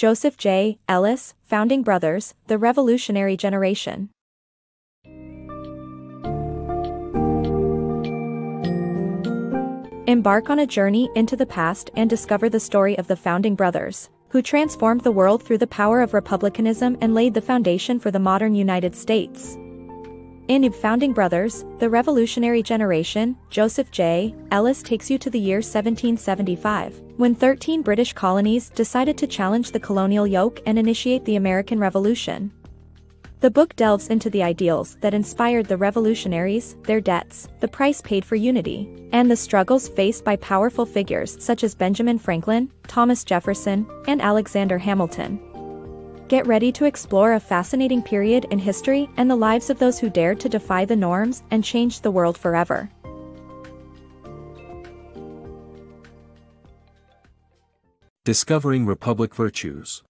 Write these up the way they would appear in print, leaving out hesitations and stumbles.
Joseph J. Ellis, Founding Brothers, The Revolutionary Generation. Embark on a journey into the past and discover the story of the Founding Brothers, who transformed the world through the power of republicanism and laid the foundation for the modern United States. In Founding Brothers, The Revolutionary Generation, Joseph J. Ellis takes you to the year 1775, when 13 British colonies decided to challenge the colonial yoke and initiate the American Revolution. The book delves into the ideals that inspired the revolutionaries, their debts, the price paid for unity, and the struggles faced by powerful figures such as Benjamin Franklin, Thomas Jefferson, and Alexander Hamilton. Get ready to explore a fascinating period in history and the lives of those who dared to defy the norms and change the world forever. Discovering Republic Virtues.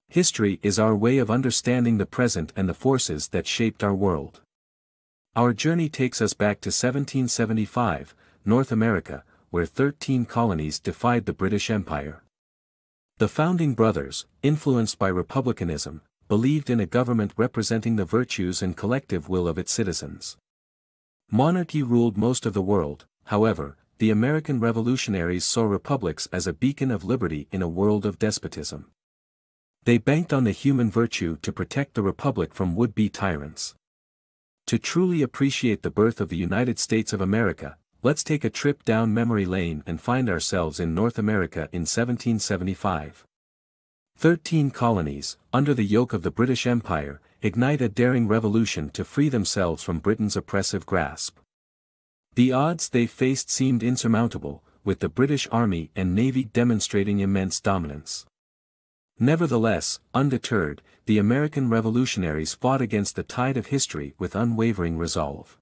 History is our way of understanding the present and the forces that shaped our world. Our journey takes us back to 1775, North America, where 13 colonies defied the British Empire. The Founding Brothers, influenced by republicanism, believed in a government representing the virtues and collective will of its citizens. Monarchy ruled most of the world, however. The American revolutionaries saw republics as a beacon of liberty in a world of despotism. They banked on the human virtue to protect the republic from would-be tyrants. To truly appreciate the birth of the United States of America, let's take a trip down memory lane and find ourselves in North America in 1775. 13 colonies, under the yoke of the British Empire, ignite a daring revolution to free themselves from Britain's oppressive grasp. The odds they faced seemed insurmountable, with the British Army and Navy demonstrating immense dominance. Nevertheless, undeterred, the American revolutionaries fought against the tide of history with unwavering resolve.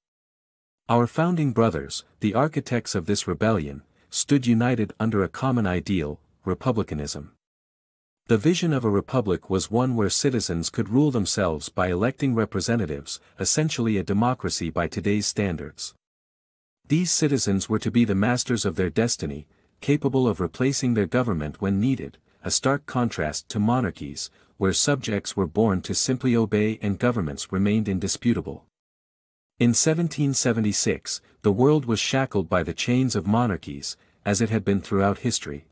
Our Founding Brothers, the architects of this rebellion, stood united under a common ideal, republicanism. The vision of a republic was one where citizens could rule themselves by electing representatives, essentially a democracy by today's standards. These citizens were to be the masters of their destiny, capable of replacing their government when needed, a stark contrast to monarchies, where subjects were born to simply obey and governments remained indisputable. In 1776, the world was shackled by the chains of monarchies, as it had been throughout history.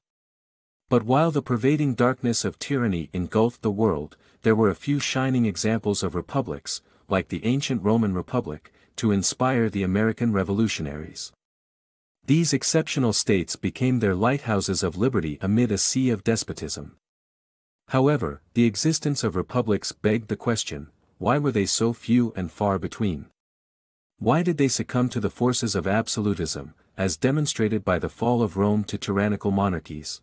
But while the pervading darkness of tyranny engulfed the world, there were a few shining examples of republics, like the ancient Roman Republic, to inspire the American revolutionaries. These exceptional states became their lighthouses of liberty amid a sea of despotism. However, the existence of republics begged the question, why were they so few and far between? Why did they succumb to the forces of absolutism, as demonstrated by the fall of Rome to tyrannical monarchies?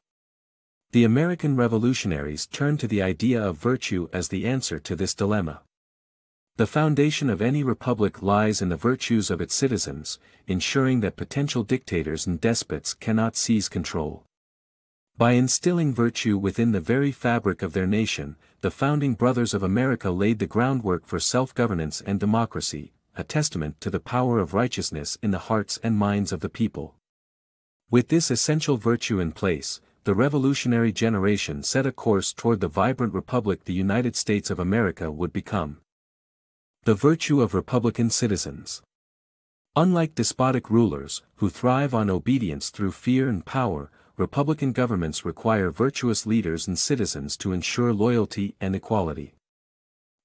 The American revolutionaries turned to the idea of virtue as the answer to this dilemma. The foundation of any republic lies in the virtues of its citizens, ensuring that potential dictators and despots cannot seize control. By instilling virtue within the very fabric of their nation, the Founding Brothers of America laid the groundwork for self-governance and democracy, a testament to the power of righteousness in the hearts and minds of the people. With this essential virtue in place, the revolutionary generation set a course toward the vibrant republic the United States of America would become. The virtue of republican citizens. Unlike despotic rulers, who thrive on obedience through fear and power, republican governments require virtuous leaders and citizens to ensure loyalty and equality.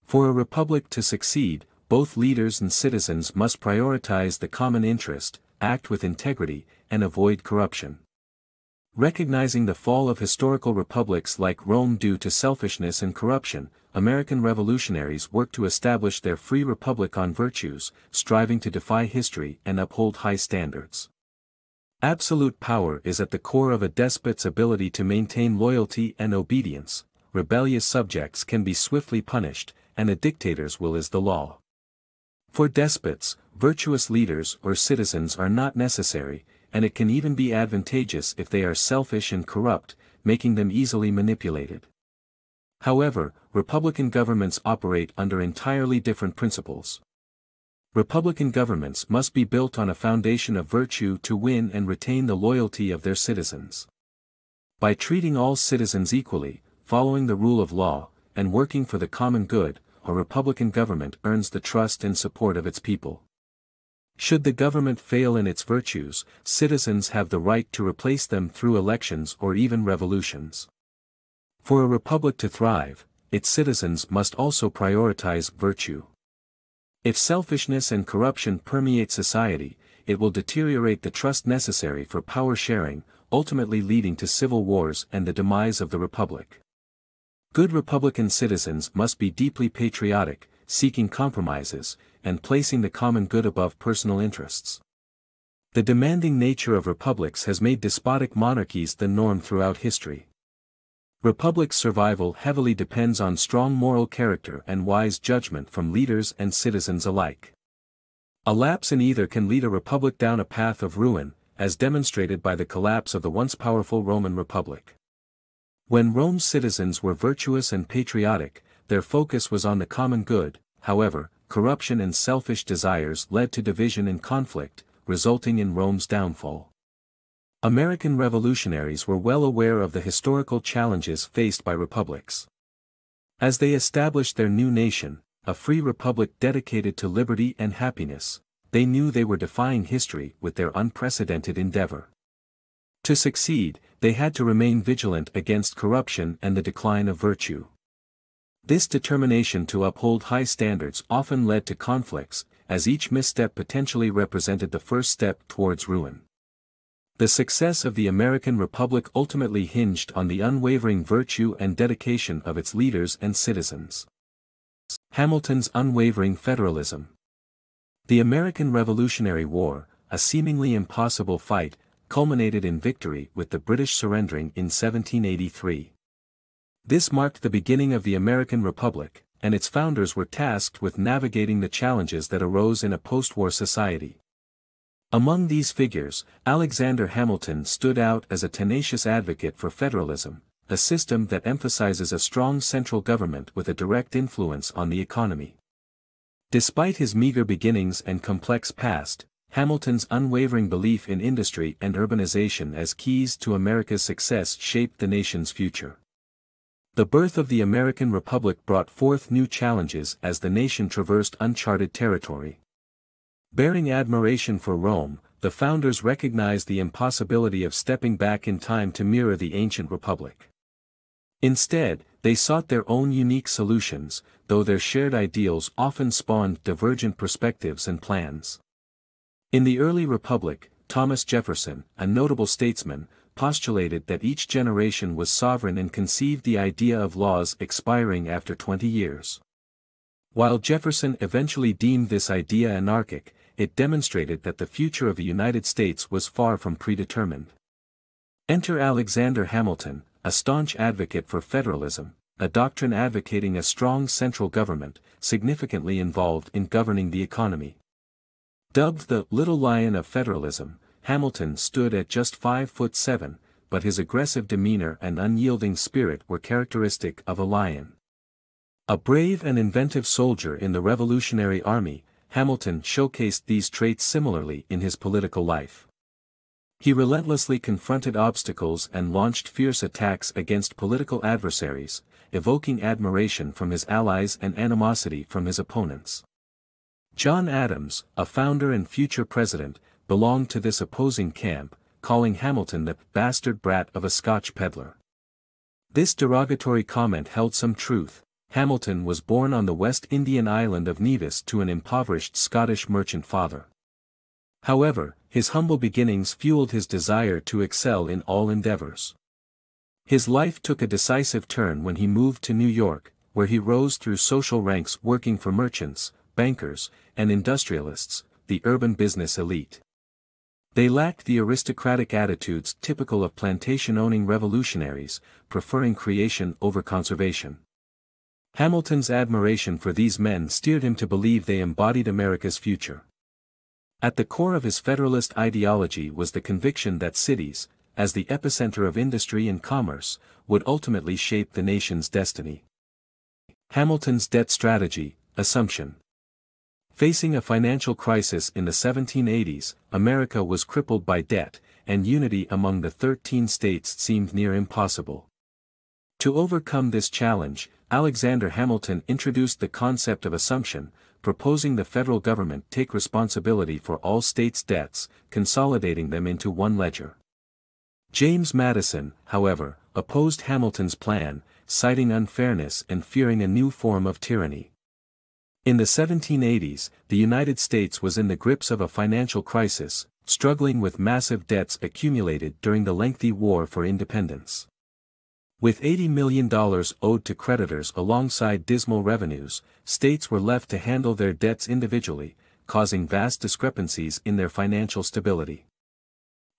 For a republic to succeed, both leaders and citizens must prioritize the common interest, act with integrity, and avoid corruption. Recognizing the fall of historical republics like Rome due to selfishness and corruption, American revolutionaries worked to establish their free republic on virtues, striving to defy history and uphold high standards. Absolute power is at the core of a despot's ability to maintain loyalty and obedience. Rebellious subjects can be swiftly punished, and a dictator's will is the law. For despots, virtuous leaders or citizens are not necessary, and it can even be advantageous if they are selfish and corrupt, making them easily manipulated. However, republican governments operate under entirely different principles. Republican governments must be built on a foundation of virtue to win and retain the loyalty of their citizens. By treating all citizens equally, following the rule of law, and working for the common good, a Republican government earns the trust and support of its people. Should the government fail in its virtues, citizens have the right to replace them through elections or even revolutions. For a republic to thrive, its citizens must also prioritize virtue. If selfishness and corruption permeate society, it will deteriorate the trust necessary for power sharing, ultimately leading to civil wars and the demise of the republic. Good Republican citizens must be deeply patriotic, seeking compromises, and placing the common good above personal interests. The demanding nature of republics has made despotic monarchies the norm throughout history. Republics' survival heavily depends on strong moral character and wise judgment from leaders and citizens alike. A lapse in either can lead a republic down a path of ruin, as demonstrated by the collapse of the once powerful Roman Republic. When Rome's citizens were virtuous and patriotic, their focus was on the common good. However, corruption and selfish desires led to division and conflict, resulting in Rome's downfall. American revolutionaries were well aware of the historical challenges faced by republics. As they established their new nation, a free republic dedicated to liberty and happiness, they knew they were defying history with their unprecedented endeavor. To succeed, they had to remain vigilant against corruption and the decline of virtue. This determination to uphold high standards often led to conflicts, as each misstep potentially represented the first step towards ruin. The success of the American Republic ultimately hinged on the unwavering virtue and dedication of its leaders and citizens. Hamilton's unwavering federalism. The American Revolutionary War, a seemingly impossible fight, culminated in victory with the British surrendering in 1783. This marked the beginning of the American Republic, and its founders were tasked with navigating the challenges that arose in a post-war society. Among these figures, Alexander Hamilton stood out as a tenacious advocate for federalism, a system that emphasizes a strong central government with a direct influence on the economy. Despite his meager beginnings and complex past, Hamilton's unwavering belief in industry and urbanization as keys to America's success shaped the nation's future. The birth of the American Republic brought forth new challenges as the nation traversed uncharted territory. Bearing admiration for Rome, the founders recognized the impossibility of stepping back in time to mirror the ancient republic. Instead, they sought their own unique solutions, though their shared ideals often spawned divergent perspectives and plans. In the early republic, Thomas Jefferson, a notable statesman, postulated that each generation was sovereign and conceived the idea of laws expiring after 20 years. While Jefferson eventually deemed this idea anarchic, it demonstrated that the future of the United States was far from predetermined. Enter Alexander Hamilton, a staunch advocate for federalism, a doctrine advocating a strong central government, significantly involved in governing the economy. Dubbed the Little Lion of Federalism, Hamilton stood at just 5'7", but his aggressive demeanor and unyielding spirit were characteristic of a lion. A brave and inventive soldier in the Revolutionary Army, Hamilton showcased these traits similarly in his political life. He relentlessly confronted obstacles and launched fierce attacks against political adversaries, evoking admiration from his allies and animosity from his opponents. John Adams, a founder and future president, belonged to this opposing camp, calling Hamilton the bastard brat of a Scotch peddler. This derogatory comment held some truth. Hamilton was born on the West Indian island of Nevis to an impoverished Scottish merchant father. However, his humble beginnings fueled his desire to excel in all endeavors. His life took a decisive turn when he moved to New York, where he rose through social ranks working for merchants, bankers, and industrialists, the urban business elite. They lacked the aristocratic attitudes typical of plantation-owning revolutionaries, preferring creation over conservation. Hamilton's admiration for these men steered him to believe they embodied America's future. At the core of his Federalist ideology was the conviction that cities, as the epicenter of industry and commerce, would ultimately shape the nation's destiny. Hamilton's debt strategy, assumption. Facing a financial crisis in the 1780s, America was crippled by debt, and unity among the 13 states seemed near impossible. To overcome this challenge, Alexander Hamilton introduced the concept of assumption, proposing the federal government take responsibility for all states' debts, consolidating them into one ledger. James Madison, however, opposed Hamilton's plan, citing unfairness and fearing a new form of tyranny. In the 1780s, the United States was in the grips of a financial crisis, struggling with massive debts accumulated during the lengthy War for Independence. With $80 million owed to creditors alongside dismal revenues, states were left to handle their debts individually, causing vast discrepancies in their financial stability.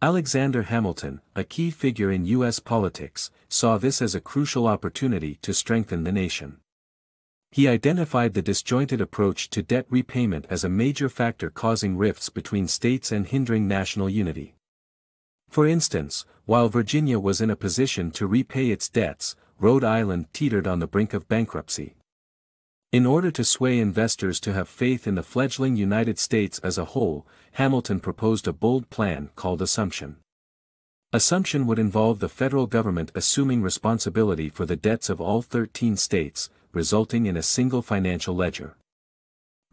Alexander Hamilton, a key figure in U.S. politics, saw this as a crucial opportunity to strengthen the nation. He identified the disjointed approach to debt repayment as a major factor causing rifts between states and hindering national unity. For instance, while Virginia was in a position to repay its debts, Rhode Island teetered on the brink of bankruptcy. In order to sway investors to have faith in the fledgling United States as a whole, Hamilton proposed a bold plan called assumption. Assumption would involve the federal government assuming responsibility for the debts of all 13 states, resulting in a single financial ledger.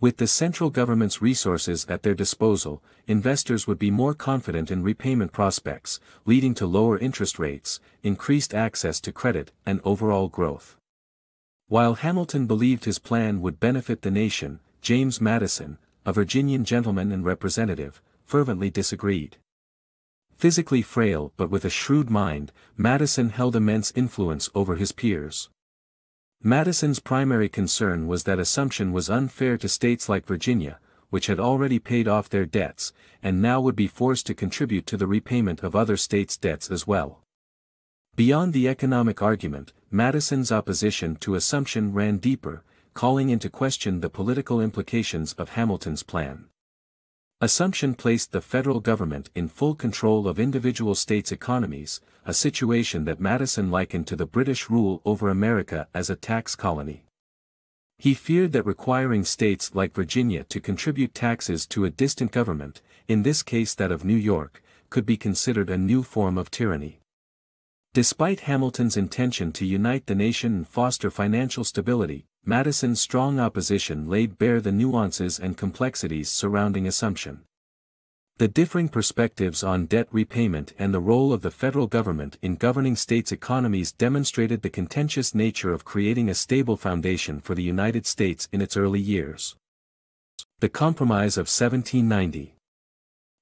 With the central government's resources at their disposal, investors would be more confident in repayment prospects, leading to lower interest rates, increased access to credit, and overall growth. While Hamilton believed his plan would benefit the nation, James Madison, a Virginian gentleman and representative, fervently disagreed. Physically frail but with a shrewd mind, Madison held immense influence over his peers. Madison's primary concern was that assumption was unfair to states like Virginia, which had already paid off their debts, and now would be forced to contribute to the repayment of other states' debts as well. Beyond the economic argument, Madison's opposition to assumption ran deeper, calling into question the political implications of Hamilton's plan. Assumption placed the federal government in full control of individual states' economies, a situation that Madison likened to the British rule over America as a tax colony. He feared that requiring states like Virginia to contribute taxes to a distant government, in this case that of New York, could be considered a new form of tyranny. Despite Hamilton's intention to unite the nation and foster financial stability, Madison's strong opposition laid bare the nuances and complexities surrounding assumption. The differing perspectives on debt repayment and the role of the federal government in governing states' economies demonstrated the contentious nature of creating a stable foundation for the United States in its early years. The Compromise of 1790.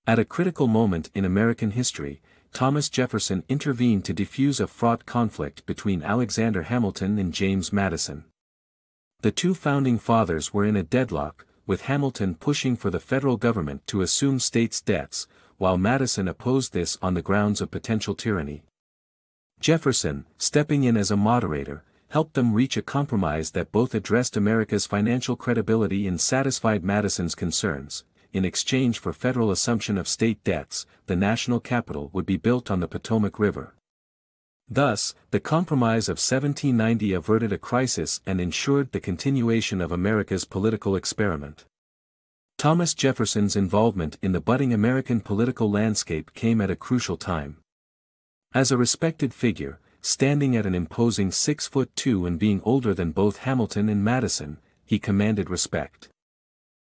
At a critical moment in American history, Thomas Jefferson intervened to defuse a fraught conflict between Alexander Hamilton and James Madison. The two founding fathers were in a deadlock, with Hamilton pushing for the federal government to assume states' debts, while Madison opposed this on the grounds of potential tyranny. Jefferson, stepping in as a moderator, helped them reach a compromise that both addressed America's financial credibility and satisfied Madison's concerns. In exchange for federal assumption of state debts, the national capital would be built on the Potomac River. Thus, the Compromise of 1790 averted a crisis and ensured the continuation of America's political experiment. Thomas Jefferson's involvement in the budding American political landscape came at a crucial time. As a respected figure, standing at an imposing 6'2" and being older than both Hamilton and Madison, he commanded respect.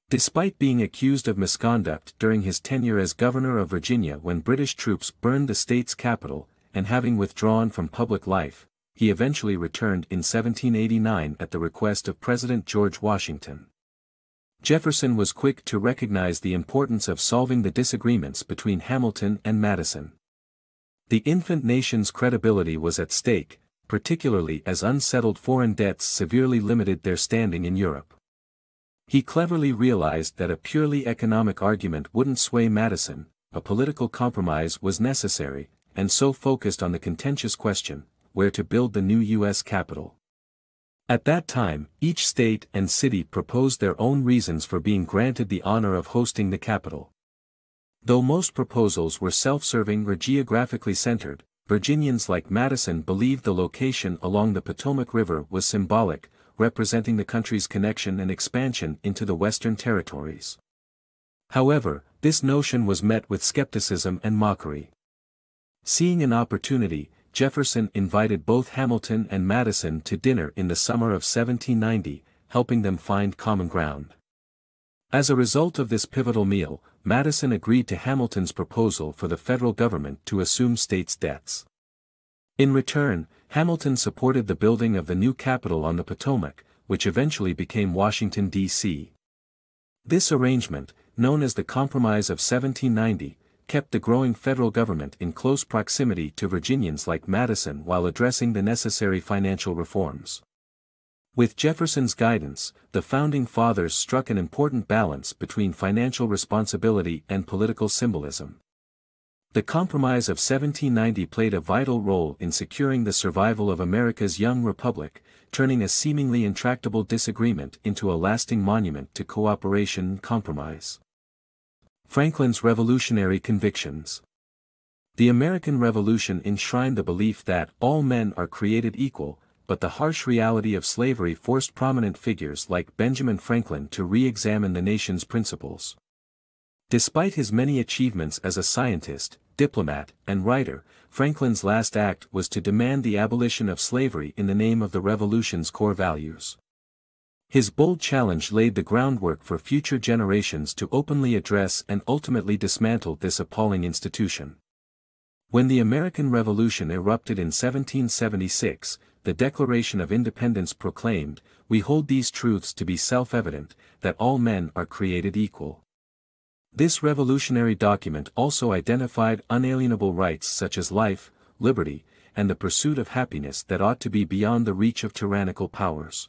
Despite being accused of misconduct during his tenure as governor of Virginia when British troops burned the state's capital, and having withdrawn from public life, he eventually returned in 1789 at the request of President George Washington. Jefferson was quick to recognize the importance of solving the disagreements between Hamilton and Madison. The infant nation's credibility was at stake, particularly as unsettled foreign debts severely limited their standing in Europe. He cleverly realized that a purely economic argument wouldn't sway Madison, a political compromise was necessary, and so focused on the contentious question, where to build the new U.S. Capitol. At that time, each state and city proposed their own reasons for being granted the honor of hosting the Capitol. Though most proposals were self-serving or geographically centered, Virginians like Madison believed the location along the Potomac River was symbolic, representing the country's connection and expansion into the Western territories. However, this notion was met with skepticism and mockery. Seeing an opportunity, Jefferson invited both Hamilton and Madison to dinner in the summer of 1790, helping them find common ground. As a result of this pivotal meal, Madison agreed to Hamilton's proposal for the federal government to assume states' debts. In return, Hamilton supported the building of the new capital on the Potomac, which eventually became Washington, D.C. This arrangement, known as the Compromise of 1790, kept the growing federal government in close proximity to Virginians like Madison while addressing the necessary financial reforms. With Jefferson's guidance, the Founding Fathers struck an important balance between financial responsibility and political symbolism. The Compromise of 1790 played a vital role in securing the survival of America's young republic, turning a seemingly intractable disagreement into a lasting monument to cooperation and compromise. Franklin's revolutionary convictions. The American Revolution enshrined the belief that all men are created equal, but the harsh reality of slavery forced prominent figures like Benjamin Franklin to re-examine the nation's principles. Despite his many achievements as a scientist, diplomat, and writer, Franklin's last act was to demand the abolition of slavery in the name of the Revolution's core values. His bold challenge laid the groundwork for future generations to openly address and ultimately dismantle this appalling institution. When the American Revolution erupted in 1776, the Declaration of Independence proclaimed, "We hold these truths to be self-evident, that all men are created equal." This revolutionary document also identified unalienable rights such as life, liberty, and the pursuit of happiness that ought to be beyond the reach of tyrannical powers.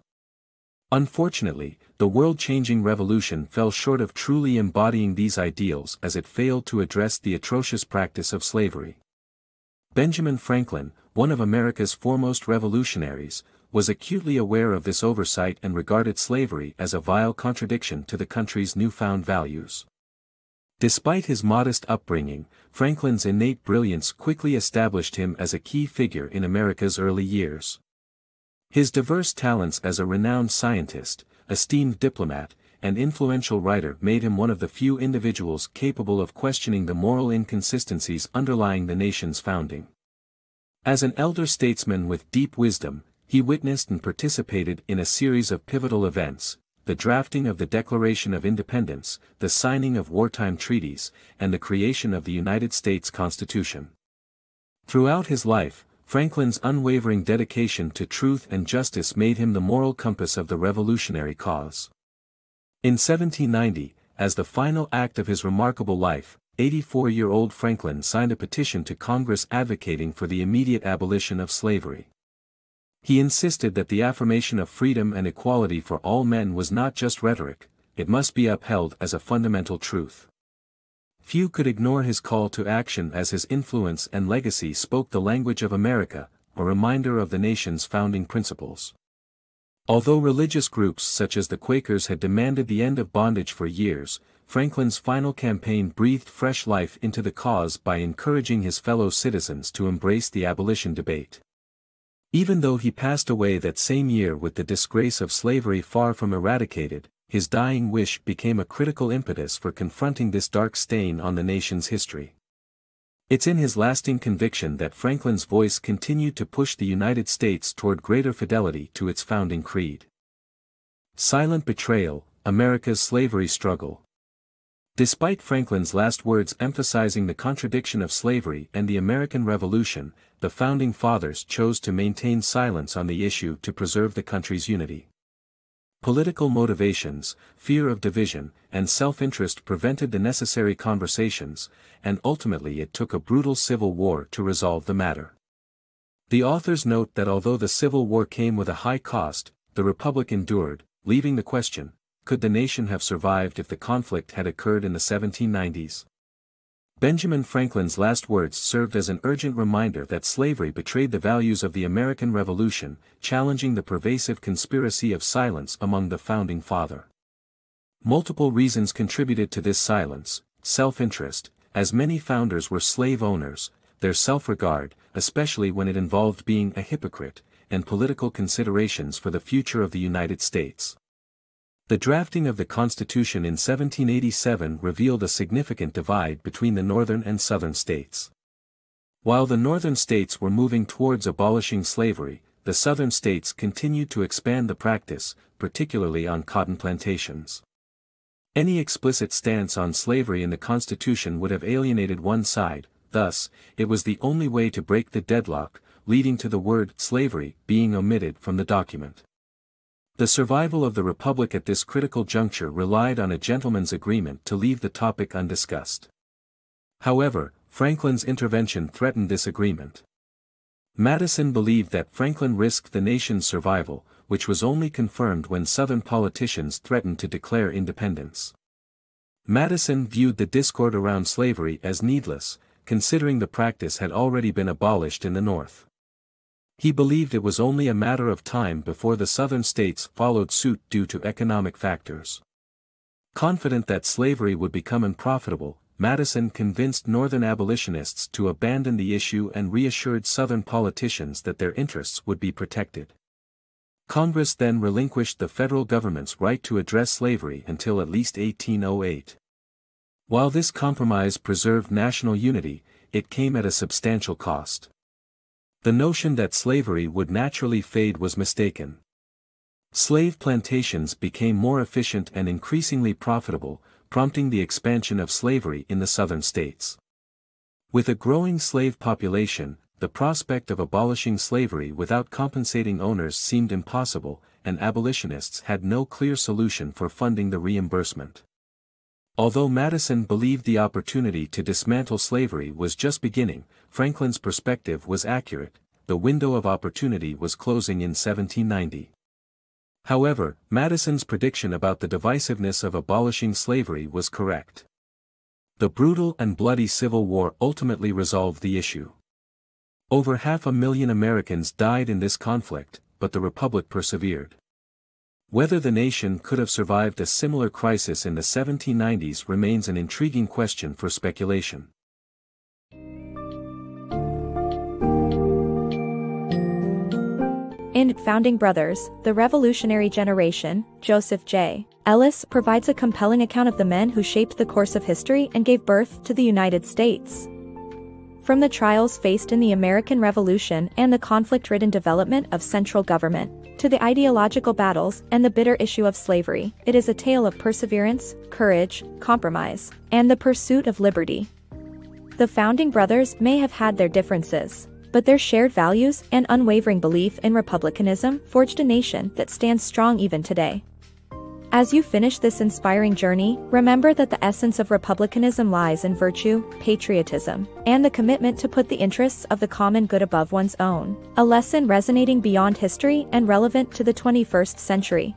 Unfortunately, the world-changing revolution fell short of truly embodying these ideals as it failed to address the atrocious practice of slavery. Benjamin Franklin, one of America's foremost revolutionaries, was acutely aware of this oversight and regarded slavery as a vile contradiction to the country's newfound values. Despite his modest upbringing, Franklin's innate brilliance quickly established him as a key figure in America's early years. His diverse talents as a renowned scientist, esteemed diplomat, and influential writer made him one of the few individuals capable of questioning the moral inconsistencies underlying the nation's founding. As an elder statesman with deep wisdom, he witnessed and participated in a series of pivotal events: the drafting of the Declaration of Independence, the signing of wartime treaties, and the creation of the United States Constitution. Throughout his life, Franklin's unwavering dedication to truth and justice made him the moral compass of the revolutionary cause. In 1790, as the final act of his remarkable life, 84-year-old Franklin signed a petition to Congress advocating for the immediate abolition of slavery. He insisted that the affirmation of freedom and equality for all men was not just rhetoric, it must be upheld as a fundamental truth. Few could ignore his call to action as his influence and legacy spoke the language of America, a reminder of the nation's founding principles. Although religious groups such as the Quakers had demanded the end of bondage for years, Franklin's final campaign breathed fresh life into the cause by encouraging his fellow citizens to embrace the abolition debate. Even though he passed away that same year with the disgrace of slavery far from eradicated, his dying wish became a critical impetus for confronting this dark stain on the nation's history. It's in his lasting conviction that Franklin's voice continued to push the United States toward greater fidelity to its founding creed. Silent Betrayal, America's Slavery Struggle. Despite Franklin's last words emphasizing the contradiction of slavery and the American Revolution, the Founding Fathers chose to maintain silence on the issue to preserve the country's unity. Political motivations, fear of division, and self-interest prevented the necessary conversations, and ultimately it took a brutal civil war to resolve the matter. The authors note that although the Civil War came with a high cost, the Republic endured, leaving the question, could the nation have survived if the conflict had occurred in the 1790s? Benjamin Franklin's last words served as an urgent reminder that slavery betrayed the values of the American Revolution, challenging the pervasive conspiracy of silence among the Founding Fathers. Multiple reasons contributed to this silence: self-interest, as many founders were slave owners, their self-regard, especially when it involved being a hypocrite, and political considerations for the future of the United States. The drafting of the Constitution in 1787 revealed a significant divide between the northern and southern states. While the northern states were moving towards abolishing slavery, the southern states continued to expand the practice, particularly on cotton plantations. Any explicit stance on slavery in the Constitution would have alienated one side, thus, it was the only way to break the deadlock, leading to the word slavery being omitted from the document. The survival of the Republic at this critical juncture relied on a gentleman's agreement to leave the topic undiscussed. However, Franklin's intervention threatened this agreement. Madison believed that Franklin risked the nation's survival, which was only confirmed when Southern politicians threatened to declare independence. Madison viewed the discord around slavery as needless, considering the practice had already been abolished in the North. He believed it was only a matter of time before the Southern states followed suit due to economic factors. Confident that slavery would become unprofitable, Madison convinced Northern abolitionists to abandon the issue and reassured Southern politicians that their interests would be protected. Congress then relinquished the federal government's right to address slavery until at least 1808. While this compromise preserved national unity, it came at a substantial cost. The notion that slavery would naturally fade was mistaken. Slave plantations became more efficient and increasingly profitable, prompting the expansion of slavery in the southern states. With a growing slave population, the prospect of abolishing slavery without compensating owners seemed impossible, and abolitionists had no clear solution for funding the reimbursement. Although Madison believed the opportunity to dismantle slavery was just beginning, Franklin's perspective was accurate. The window of opportunity was closing in 1790. However, Madison's prediction about the divisiveness of abolishing slavery was correct. The brutal and bloody Civil War ultimately resolved the issue. Over 500,000 Americans died in this conflict, but the Republic persevered. Whether the nation could have survived a similar crisis in the 1790s remains an intriguing question for speculation. In Founding Brothers, The Revolutionary Generation, Joseph J. Ellis provides a compelling account of the men who shaped the course of history and gave birth to the United States. From the trials faced in the American Revolution and the conflict-ridden development of central government, to the ideological battles and the bitter issue of slavery, it is a tale of perseverance, courage, compromise, and the pursuit of liberty. The Founding Brothers may have had their differences, but their shared values and unwavering belief in republicanism forged a nation that stands strong even today. As you finish this inspiring journey, remember that the essence of republicanism lies in virtue, patriotism, and the commitment to put the interests of the common good above one's own, a lesson resonating beyond history and relevant to the 21st century.